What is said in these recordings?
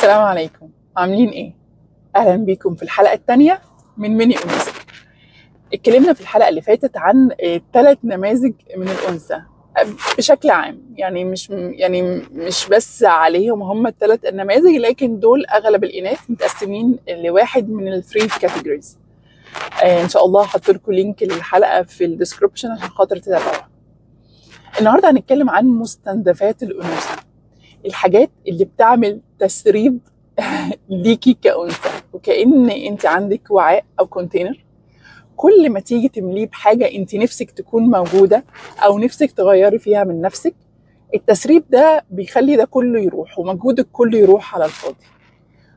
السلام عليكم، عاملين ايه؟ اهلا بيكم في الحلقة الثانية من ميني أنثى. اتكلمنا في الحلقة اللي فاتت عن 3 نماذج من الأنثى بشكل عام، يعني مش بس عليهم هم ال3 نماذج، لكن دول اغلب الاناث متقسمين لواحد من ال3 كاتيجوريز. ان شاء الله هحط لكم لينك للحلقة في الديسكربشن عشان خاطر تتابعوها. النهارده هنتكلم عن مستنزفات الأنوثة، الحاجات اللي بتعمل تسريب ليكي كأنثى، وكأن انت عندك وعاء او كونتينر، كل ما تيجي تمليه بحاجة انت نفسك تكون موجودة او نفسك تغيري فيها من نفسك، التسريب ده بيخلي ده كله يروح ومجهودك كله يروح على الفاضي.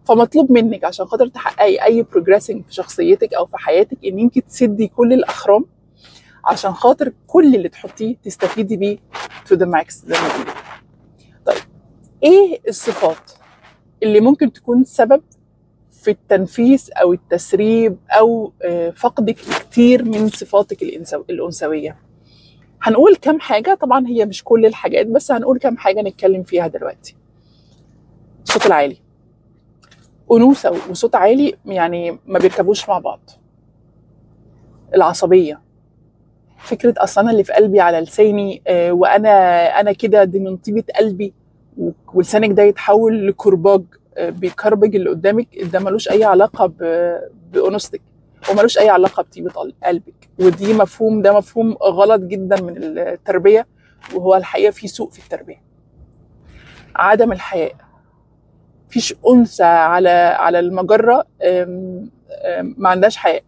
فمطلوب منك عشان خاطر تحققي اي بروجريسنج في شخصيتك او في حياتك ان انت تسدي كل الاخرام عشان خاطر كل اللي تحطيه تستفيدي بيه to the max زي ما بيقولوا. طيب ايه الصفات اللي ممكن تكون سبب في التنفيس او التسريب او فقدك كتير من صفاتك الانثويه؟ هنقول كم حاجه، طبعا هي مش كل الحاجات بس هنقول كم حاجه نتكلم فيها دلوقتي. الصوت العالي، انوثه وصوت عالي يعني ما بيركبوش مع بعض. العصبيه، فكره اصلا اللي في قلبي على لساني، وانا كده دي من طيبه قلبي، ولسانك ده يتحول لكرباج بيكربج اللي قدامك، ده ملوش اي علاقه بانوثتك وملوش اي علاقه بطيبه قلبك، ودي مفهوم، ده مفهوم غلط جدا من التربيه، وهو الحقيقه في سوء في التربيه. عدم الحياء، مفيش انثى على المجره ما عندهاش حياء.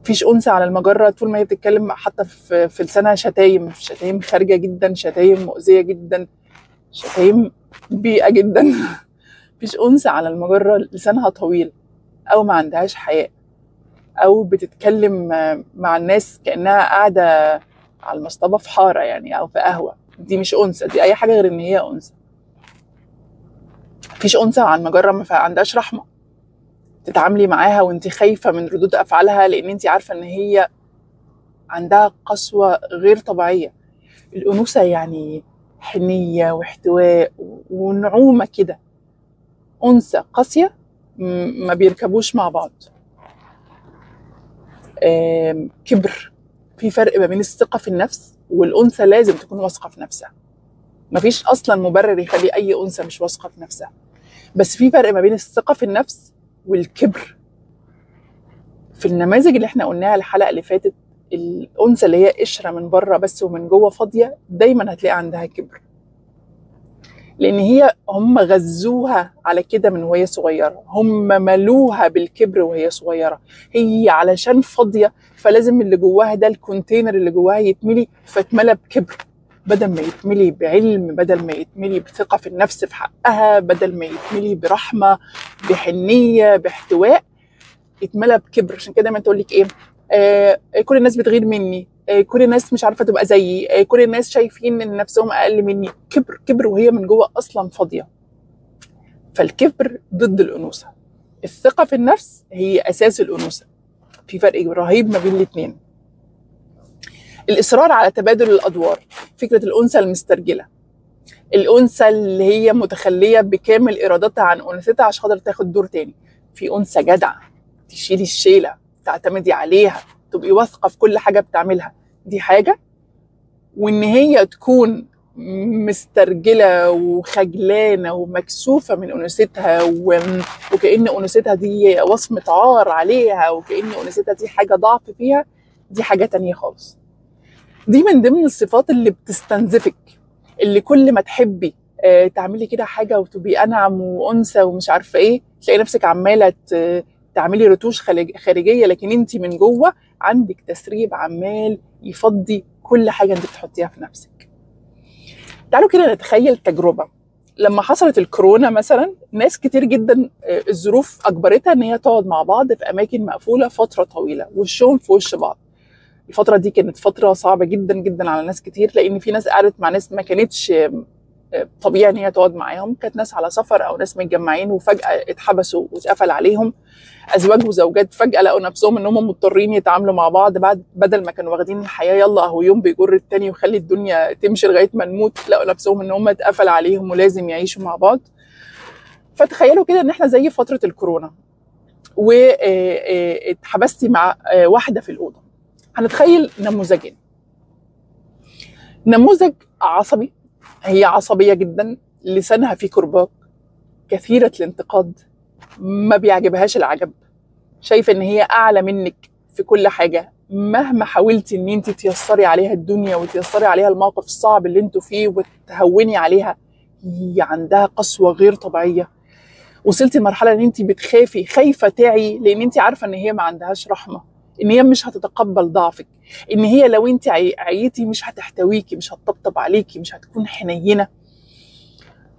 مفيش انثى على المجره طول ما هي بتتكلم حتى في لسانها شتايم خارجه جدا، شتايم مؤذيه جدا، شتايم بيئه جدا. مفيش انثى على المجره لسانها طويل او ما عندهاش حياء او بتتكلم مع الناس كانها قاعده على المصطبه في حاره يعني او في قهوه. دي مش انثى، دي اي حاجه غير ان هي انثى. مفيش انثى على المجره ما عندهاش رحمه، تتعاملي معاها وانت خايفه من ردود افعالها لان انت عارفه ان هي عندها قسوه غير طبيعيه. الانوثه يعني حنيه واحتواء ونعومه كده. انثى قاسيه ما بيركبوش مع بعض. كبر، في فرق ما بين الثقه في النفس، والانثى لازم تكون واثقه في نفسها. مفيش اصلا مبرر يخلي اي انثى مش واثقه في نفسها، بس في فرق ما بين الثقه في النفس والكبر. في النماذج اللي احنا قلناها الحلقه اللي فاتت، الانثى اللي هي قشره من بره بس ومن جوه فاضيه دايما هتلاقي عندها كبر، لان هم غذوها على كده من وهي صغيره، هم ملوها بالكبر وهي صغيره. هي علشان فاضيه فلازم اللي جواها ده الكونتينر اللي جواها يتملي، فاتملى بكبر بدل ما يتملي بعلم، بدل ما يتملي بثقه في النفس في حقها، بدل ما يتملي برحمه بحنيه باحتواء، اتملى بكبر. عشان كده ما تقول لك ايه، كل الناس بتغير مني، كل الناس مش عارفه تبقى زيي، كل الناس شايفين ان نفسهم اقل مني. كبر وهي من جوه اصلا فاضيه. فالكبر ضد الانوثه، الثقه في النفس هي اساس الانوثه. في فرق رهيب ما بين الاثنين. الاصرار على تبادل الادوار، فكره الانثى المسترجله، الانثى اللي هي متخليه بكامل ارادتها عن انوثتها عشان خاطر تاخد دور تاني. في انثى جدعه تشيلي الشيله، تعتمدي عليها، تبقي واثقه في كل حاجه بتعملها، دي حاجه. وان هي تكون مسترجله وخجلانه ومكسوفه من انوثتها، وكأن انوثتها دي وصمه عار عليها، وكأن انوثتها دي حاجه ضعف فيها، دي حاجه تانية خالص. دي من ضمن الصفات اللي بتستنزفك، اللي كل ما تحبي تعملي كده حاجه وتبقي انعم وانثى ومش عارفه ايه، تلاقي نفسك عماله تعملي رتوش خارجيه، لكن انت من جوه عندك تسريب عمال يفضي كل حاجه انت بتحطيها في نفسك. تعالوا كده نتخيل تجربه. لما حصلت الكورونا مثلا، ناس كتير جدا الظروف اجبرتها ان هي تقعد مع بعض في اماكن مقفوله فتره طويله، وشهم في وش بعض. الفتره دي كانت فتره صعبه جدا جدا على ناس كتير، لان في ناس قعدت مع ناس ما كانتش طبيعي ان هي تقعد معاهم، كانت ناس على سفر او ناس متجمعين وفجاه اتحبسوا واتقفل عليهم. ازواج وزوجات فجاه لقوا نفسهم ان هم مضطرين يتعاملوا مع بعض، بعد بدل ما كانوا واخدين الحياه يلا اهو يوم بيجر التاني ويخلي الدنيا تمشي لغايه ما نموت، لقوا نفسهم ان هم اتقفل عليهم ولازم يعيشوا مع بعض. فتخيلوا كده ان احنا زي فتره الكورونا واتحبستي مع واحده في الاوضه. هنتخيل نموذجين. نموذج عصبي، هي عصبيه جدا، لسانها فيه كرباج، كثيره الانتقاد، ما بيعجبهاش العجب، شايفه ان هي اعلى منك في كل حاجه، مهما حاولتي ان انت تيسري عليها الدنيا وتيسري عليها الموقف الصعب اللي انتوا فيه وتهوني عليها، هي عندها قسوه غير طبيعيه. وصلتي لمرحله ان انت بتخافي، خايفه تعي، لان انت عارفه ان هي ما عندهاش رحمه، ان هي مش هتتقبل ضعفك، ان هي لو انت عيتي مش هتحتويكي، مش هتطبطب عليكي، مش هتكون حنينه.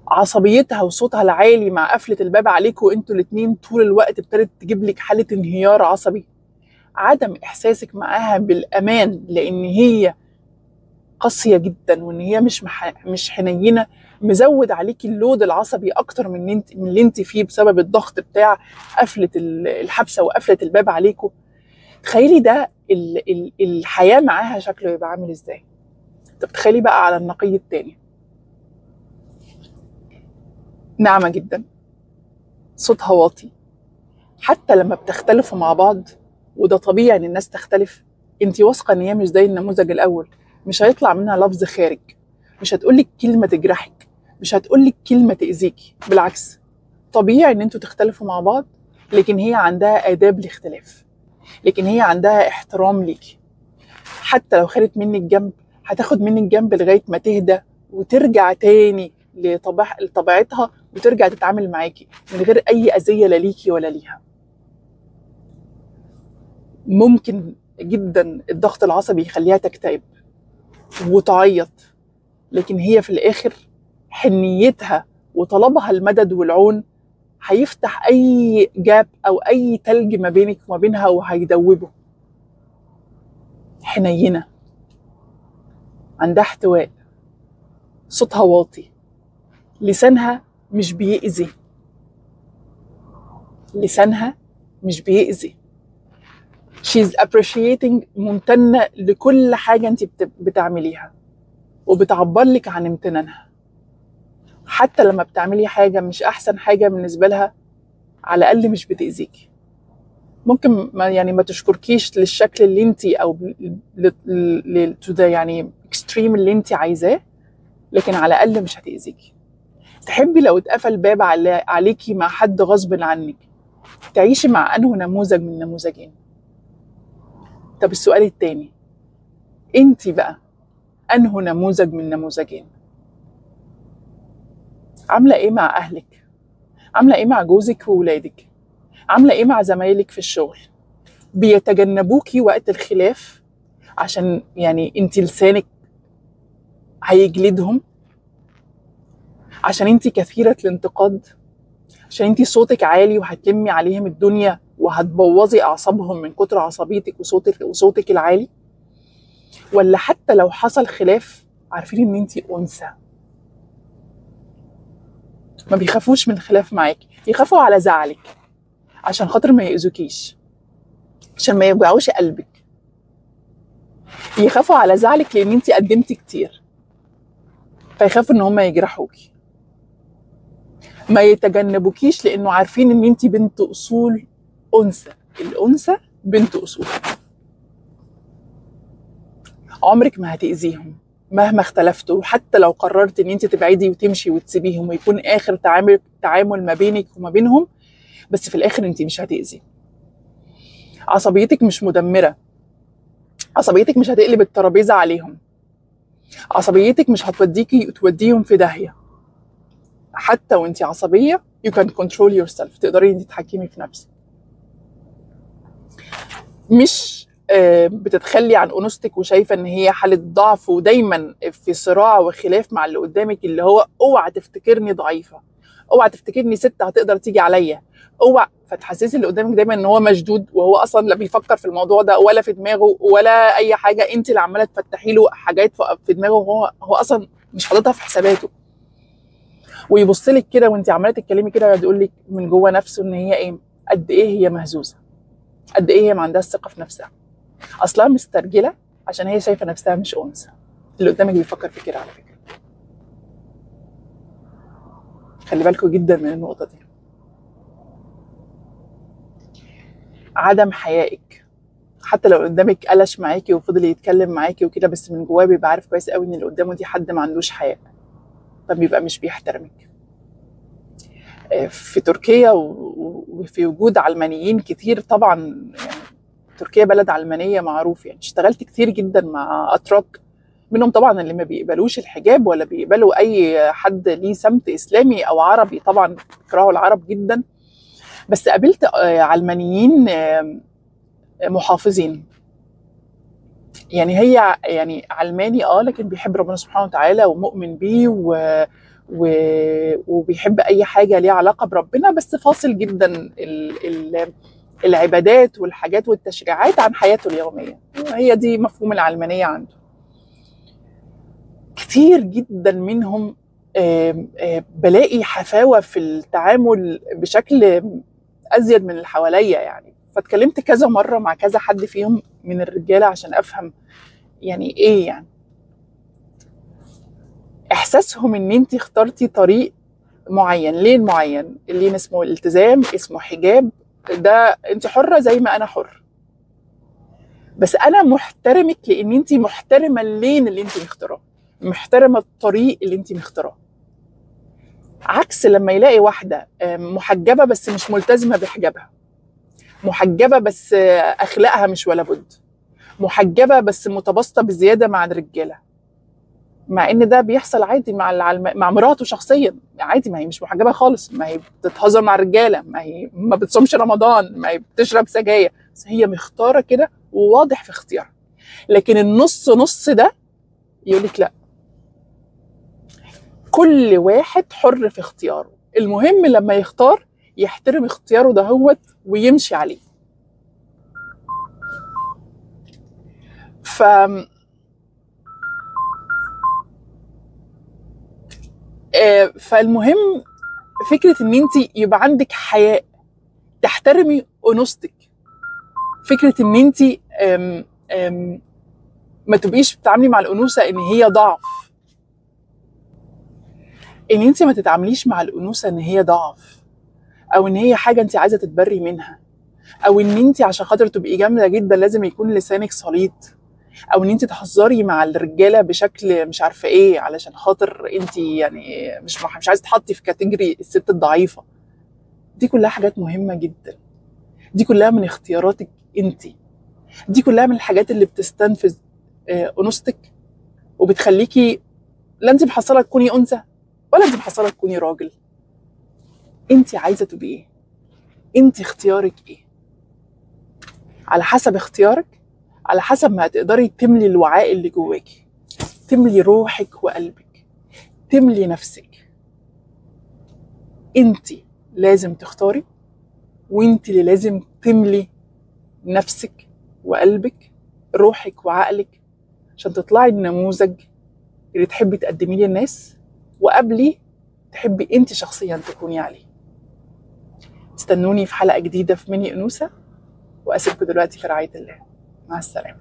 عصبيتها وصوتها العالي مع قفله الباب عليكوا وانتوا الاتنين طول الوقت ابتدت تجيب لك حاله انهيار عصبي. عدم احساسك معاها بالامان لان هي قاسيه جدا وان هي مش حنينه، مزود عليكي اللود العصبي اكتر من اللي انت فيه بسبب الضغط بتاع قفله الحبسه وقفله الباب عليكوا. تخيلي ده الحياه معاها شكله يبقى عامل ازاي. طب تخيلي بقى على النقيض التاني. ناعمه جدا، صوتها واطي، حتى لما بتختلفوا مع بعض، وده طبيعي ان الناس تختلف، انت واثقه ان هي مش زي النموذج الاول، مش هيطلع منها لفظ خارج، مش هتقولك كلمه تجرحك، مش هتقولك كلمه تاذيكي، بالعكس طبيعي ان انتوا تختلفوا مع بعض، لكن هي عندها آداب الاختلاف، لكن هي عندها احترام ليكي. حتى لو خدت منك جنب هتاخد منك جنب لغايه ما تهدى وترجع تاني لطبيعتها وترجع تتعامل معاكي من غير اي اذيه لا ليكي ولا ليها. ممكن جدا الضغط العصبي يخليها تكتئب وتعيط، لكن هي في الاخر حنيتها وطلبها المدد والعون هيفتح اي جاب او اي تلج ما بينك وما بينها وهيدوبه. حنينه، عندها احتواء، صوتها واطي، لسانها مش بيأذي، لسانها مش بيأذي. she's appreciating، ممتنة لكل حاجة انت بتعمليها وبتعبر لك عن امتنانها. حتى لما بتعملي حاجة مش أحسن حاجة بالنسبة لها، على الأقل مش بتأذيكي. ممكن ما تشكركيش للشكل اللي انت أو يعني اكستريم اللي انت عايزاه، لكن على الأقل مش هتأذيكي. تحبي لو اتقفل باب عليكي مع حد غصب عنك، تعيشي مع أنه نموذج من نموذجين؟ طب السؤال التاني، انت بقى أنه نموذج من نموذجين؟ عاملة ايه مع أهلك؟ عاملة ايه مع جوزك وولادك؟ عاملة ايه مع زمايلك في الشغل؟ بيتجنبوكي وقت الخلاف عشان انت لسانك هيجلدهم؟ عشان انت كثيرة الانتقاد؟ عشان انت صوتك عالي وهتلمي عليهم الدنيا وهتبوظي أعصابهم من كتر عصبيتك وصوتك العالي؟ ولا حتى لو حصل خلاف عارفين ان انت أنثى، ما بيخافوش من الخلاف معاكي، يخافوا على زعلك عشان خاطر ما يأذوكيش، عشان ما يوجعوش قلبك، يخافوا على زعلك لان انت قدمتي كتير فيخافوا ان هم يجرحوكي، ما يتجنبوكيش لانه عارفين ان انت بنت اصول انثى. الانثى بنت اصول، عمرك ما هتأذيهم مهما اختلفتوا. حتى لو قررت ان انت تبعدي وتمشي وتسيبيهم ويكون اخر تعامل ما بينك وما بينهم، بس في الاخر انت مش هتأذي. عصبيتك مش مدمرة، عصبيتك مش هتقلب الترابيزة عليهم، عصبيتك مش توديهم في داهية. حتى وانت عصبية you can control yourself، تقدري انت تتحكمي في نفسك، مش بتتخلي عن أنوثتك وشايفة ان هي حالة ضعف ودايما في صراع وخلاف مع اللي قدامك، اللي هو اوعى تفتكرني ضعيفة، اوعى تفتكرني ست هتقدر تيجي عليا، اوعى. فتحسسي اللي قدامك دايما ان هو مشدود، وهو اصلا لا بيفكر في الموضوع ده ولا في دماغه ولا اي حاجة، انت اللي عمالة تفتحي له حاجات في دماغه وهو اصلا مش حاططها في حساباته. ويبص لك كده وانت عماله تتكلمي كده ويقعد يقول لك من جوه نفسه ان هي قد ايه هي مهزوزه، قد ايه هي ما عندهاش ثقه في نفسها، اصلها مسترجله عشان هي شايفه نفسها مش انثى. اللي قدامك بيفكر في كده على فكره، خلي بالكم جدا من النقطه دي. عدم حيائك. حتى لو قدامك قلش معاكي وفضل يتكلم معاكي وكده، بس من جواه بيبقى عارف كويس قوي ان اللي قدامه دي حد ما عندوش حياء، فبيبقى مش بيحترمك. في تركيا وفي وجود علمانيين كتير طبعا، يعني تركيا بلد علمانية معروف، يعني اشتغلت كتير جدا مع أتراك، منهم طبعا اللي ما بيقبلوش الحجاب ولا بيقبلوا أي حد ليه سمت إسلامي أو عربي، طبعا بيكرهوا العرب جدا. بس قابلت علمانيين محافظين، يعني هي يعني علماني لكن بيحب ربنا سبحانه وتعالى ومؤمن بيه وبيحب اي حاجه ليها علاقه بربنا، بس فاصل جدا العبادات والحاجات والتشريعات عن حياته اليوميه. هي دي مفهوم العلمانيه عنده. كتير جدا منهم بلاقي حفاوه في التعامل بشكل ازيد من اللي حواليا يعني. فاتكلمت كذا مره مع كذا حد فيهم من الرجاله عشان افهم يعني ايه يعني احساسهم ان انت اخترتي طريق معين، لين معين، اللي اسمه الالتزام، اسمه حجاب، ده انت حره زي ما انا حر، بس انا محترمك لان انت محترمه اللين اللي انت مختاراه، محترمه الطريق اللي انت مختاراه. عكس لما يلاقي واحده محجبه بس مش ملتزمه بحجابها، محجبه بس اخلاقها مش ولا بد، محجبه بس متباسطه بزياده مع الرجاله، مع ان ده بيحصل عادي مع مراته شخصيا عادي، ما هي مش محجبه خالص، ما هي بتتهزر مع الرجاله، ما هي ما بتصومش رمضان، ما هي بتشرب سجاير، بس هي مختاره كده وواضح في اختيارها. لكن النص نص ده يقول لك لا، كل واحد حر في اختياره، المهم لما يختار يحترم اختياره دهوت ويمشي عليه. فالمهم فكره ان انت يبقى عندك حياء، تحترمي انوثتك، فكره ان انت ما تبقيش بتتعاملي مع الانوثه ان هي ضعف، ان انت ما تتعامليش مع الانوثه ان هي ضعف او ان هي حاجه انت عايزه تتبري منها، او ان انت عشان خاطر تبقي جامده جدا لازم يكون لسانك سليط، او ان انت تهزري مع الرجاله بشكل مش عارفه ايه علشان خاطر انت يعني مش عايزه تحطي في كاتيجوري الست الضعيفه. دي كلها حاجات مهمه جدا، دي كلها من اختياراتك انت، دي كلها من الحاجات اللي بتستنفذ انوثتك وبتخليكي لا انت محصله تكوني انثى ولا انت محصله تكوني راجل. انت عايزه تبقي ايه؟ انت اختيارك ايه؟ على حسب اختيارك، على حسب ما هتقدري تملي الوعاء اللي جواكي، تملي روحك وقلبك، تملي نفسك. انت لازم تختاري، وانت اللي لازم تملي نفسك وقلبك، روحك وعقلك، عشان تطلعي النموذج اللي تحبي تقدميه للناس، وقبلي تحبي انت شخصيا تكوني عليه. استنوني في حلقة جديدة في ميني أنوثة، وأسيبكم دلوقتي في رعاية الله. مع السلامة.